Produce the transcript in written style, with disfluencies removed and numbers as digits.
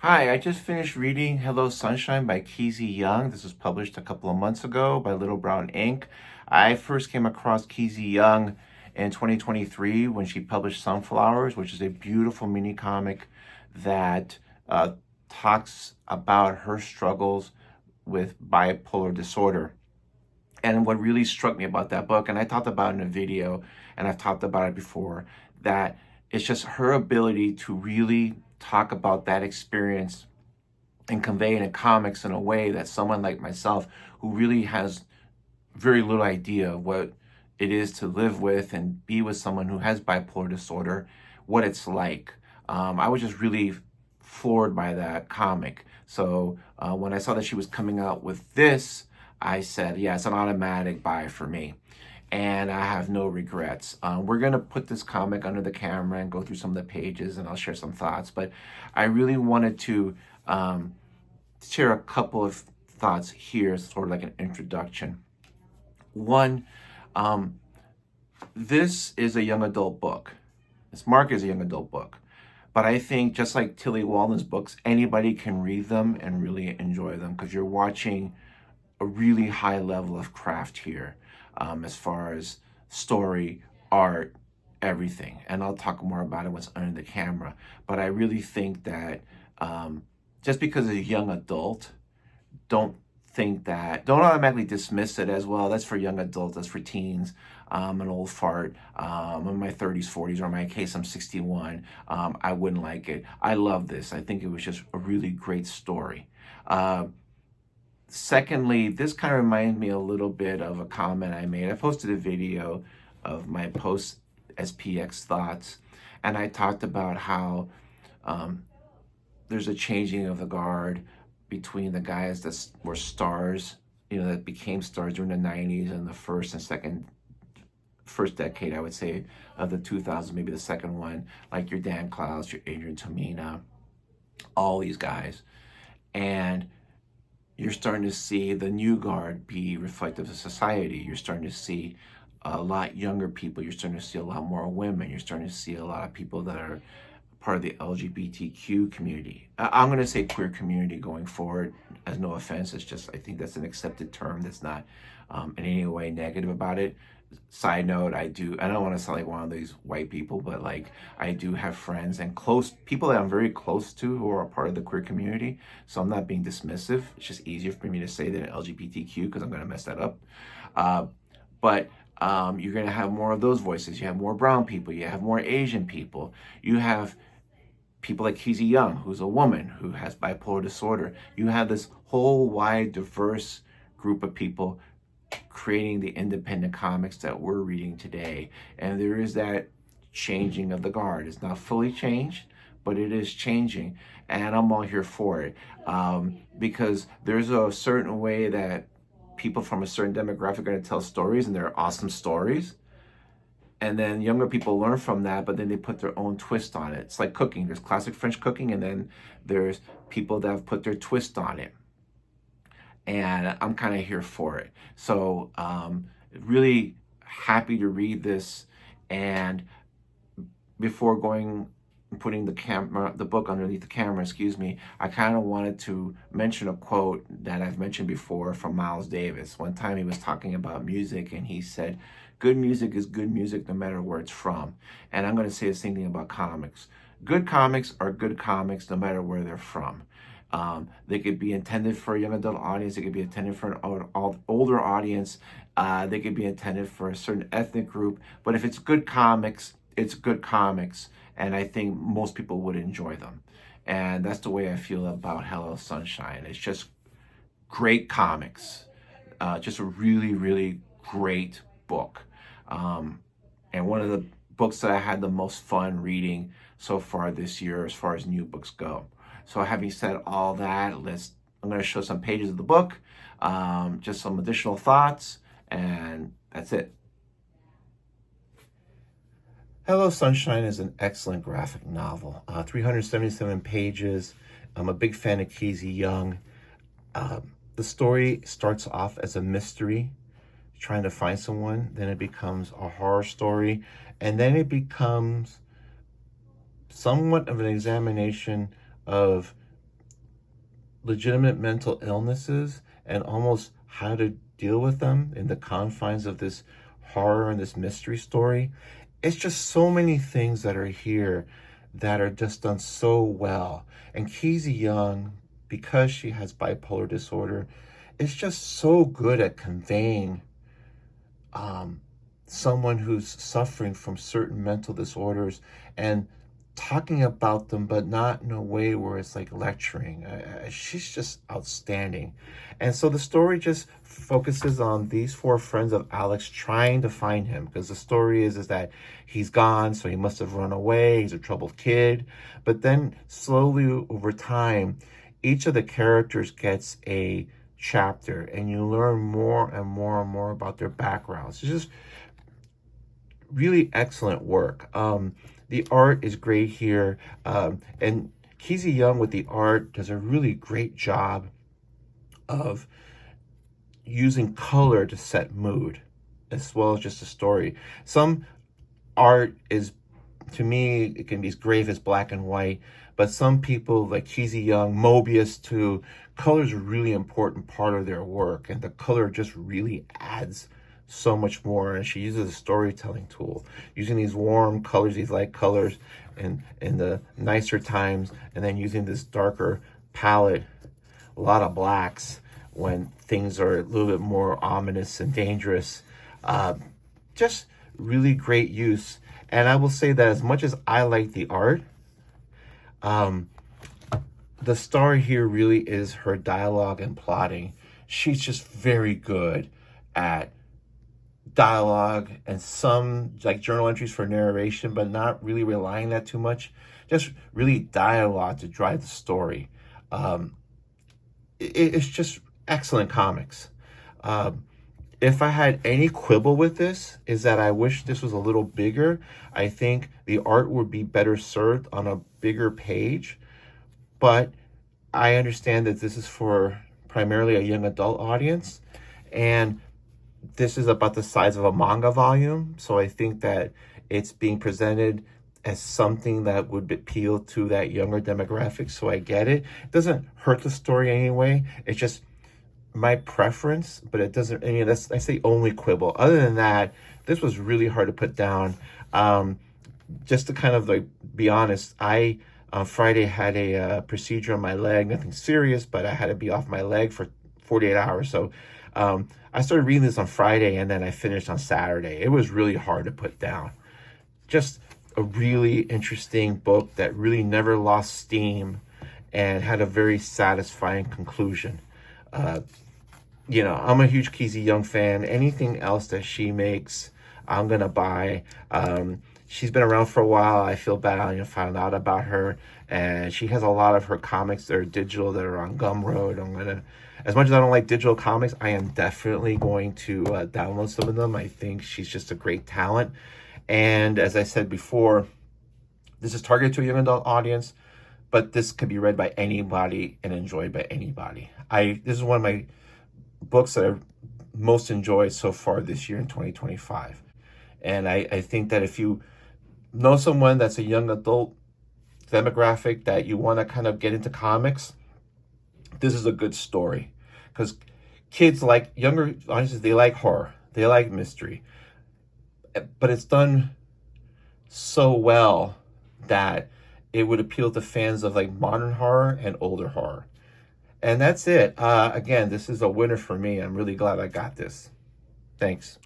Hi, I just finished reading Hello Sunshine by Keezy Young. This was published a couple of months ago by Little Brown Ink. I first came across Keezy Young in 2023 when she published Sunflowers, which is a beautiful mini comic that talks about her struggles with bipolar disorder. And what really struck me about that book, and I talked about it in a video, and I've talked about it before, that it's just her ability to really talk about that experience and convey it in comics in a way that someone like myself, who really has very little idea of what it is to live with and be with someone who has bipolar disorder, what it's like. I was just really floored by that comic. So when I saw that she was coming out with this, I said, yeah, it's an automatic buy for me. And I have no regrets. We're going to put this comic under the camera and go through some of the pages, and I'll share some thoughts. But I really wanted to share a couple of thoughts here, sort of like an introduction. One, um, this is a young adult book. It's marked as a young adult book. But I think just like Tilly Walden's books, anybody can read them and really enjoy them because you're watching a really high level of craft here, as far as story, art, everything. And I'll talk more about it once under the camera. But I really think that just because it's a young adult, don't automatically dismiss it as, well, that's for young adults, that's for teens. I'm an old fart. I'm in my 30s, 40s, or in my case, I'm 61. I wouldn't like it. I love this. I think it was just a really great story. Secondly, this kind of reminds me a little bit of a comment I made. I posted a video of my post SPX thoughts, and I talked about how there's a changing of the guard between the guys that were stars, that became stars during the 90s and the first decade, I would say, of the 2000s, maybe the second one, like your Dan Clowes, your Adrian Tomina, all these guys. And you're starting to see the new guard be reflective of society. You're starting to see a lot younger people. You're starting to see a lot more women. You're starting to see a lot of people that are part of the LGBTQ community. I'm going to say queer community going forward, as no offense. It's just, I think that's an accepted term that's not in any way negative about it. Side note, I don't want to sound like one of these white people, but like I do have friends and close people that I'm very close to who are a part of the queer community. So I'm not being dismissive. It's just easier for me to say than LGBTQ because I'm going to mess that up. But you're going to have more of those voices. You have more brown people. You have more Asian people. You have people like Keezy Young, who's a woman who has bipolar disorder. You have this whole wide, diverse group of people creating the independent comics that we're reading today. And there is that changing of the guard. It's not fully changed, but it is changing. And I'm all here for it, because there's a certain way that people from a certain demographic are going to tell stories, and they're awesome stories. And then younger people learn from that, but then they put their own twist on it. It's like cooking. There's classic French cooking, and then there's people that have put their twist on it. And I'm kind of here for it. So really happy to read this. And before putting the book underneath the camera, excuse me, I kind of wanted to mention a quote that I've mentioned before from Miles Davis. One time he was talking about music, and he said, good music is good music no matter where it's from. And I'm going to say the same thing about comics. Good comics are good comics no matter where they're from. They could be intended for a young adult audience. They could be intended for an older audience. They could be intended for a certain ethnic group. But if it's good comics, it's good comics. And I think most people would enjoy them. And that's the way I feel about Hello Sunshine. It's just great comics. Just a really, really great book. And one of the books that I had the most fun reading so far this year as far as new books go. So having said all that, I'm going to show some pages of the book, just some additional thoughts, and that's it. Hello Sunshine is an excellent graphic novel, 377 pages. I'm a big fan of Keezy Young. The story starts off as a mystery, trying to find someone, then it becomes a horror story, and then it becomes somewhat of an examination of legitimate mental illnesses and almost how to deal with them in the confines of this horror and this mystery story. It's just so many things that are here that are just done so well. And Keezy Young, because she has bipolar disorder, is just so good at conveying um, someone who's suffering from certain mental disorders and talking about them, but not in a way where it's like lecturing. She's just outstanding. And so the story just focuses on these four friends of Alex trying to find him, because the story is that he's gone, so he must have run away. He's a troubled kid. But then slowly over time, each of the characters gets a chapter and you learn more and more and more about their backgrounds. It's just really excellent work. The art is great here. And Keezy Young with the art does a really great job of using color to set mood as well as just a story. Some art is, to me, it can be as grave as black and white, but some people like Keezy Young, Mobius too, color is a really important part of their work, and the color just really adds so much more. And she uses a storytelling tool, using these warm colors, these light colors in the nicer times, and then using this darker palette, a lot of blacks when things are a little bit more ominous and dangerous. Just really great use. And I will say that as much as I like the art, the star here really is her dialogue and plotting. She's just very good at dialogue and some like journal entries for narration, but not really relying that too much. Just really dialogue to drive the story. It's just excellent comics. If I had any quibble with this, is that I wish this was a little bigger. I think the art would be better served on a bigger page, but I understand that this is for primarily a young adult audience, and this is about the size of a manga volume, so I think that it's being presented as something that would appeal to that younger demographic, so I get it. It doesn't hurt the story anyway. It's just my preference, but it doesn't, I mean, that's the only quibble. Other than that, this was really hard to put down. Just to kind of like be honest, I on Friday had a procedure on my leg, nothing serious, but I had to be off my leg for 48 hours. So I started reading this on Friday and then I finished on Saturday. It was really hard to put down. Just a really interesting book that really never lost steam and had a very satisfying conclusion. I'm a huge Keezy Young fan. Anything else that she makes, I'm gonna buy. She's been around for a while. I feel bad I found out about her, and she has a lot of her comics that are digital that are on Gumroad. As much as I don't like digital comics, I am definitely going to download some of them. I think she's just a great talent. And as I said before, this is targeted to a young adult audience, but this could be read by anybody and enjoyed by anybody. This is one of my books that I've most enjoyed so far this year in 2025. And I think that if you know someone that's a young adult demographic that you want to kind of get into comics, this is a good story. Because kids like, younger audiences, they like horror, they like mystery. But it's done so well that it would appeal to fans of like modern horror and older horror. And that's it. Again, this is a winner for me. I'm really glad I got this. Thanks.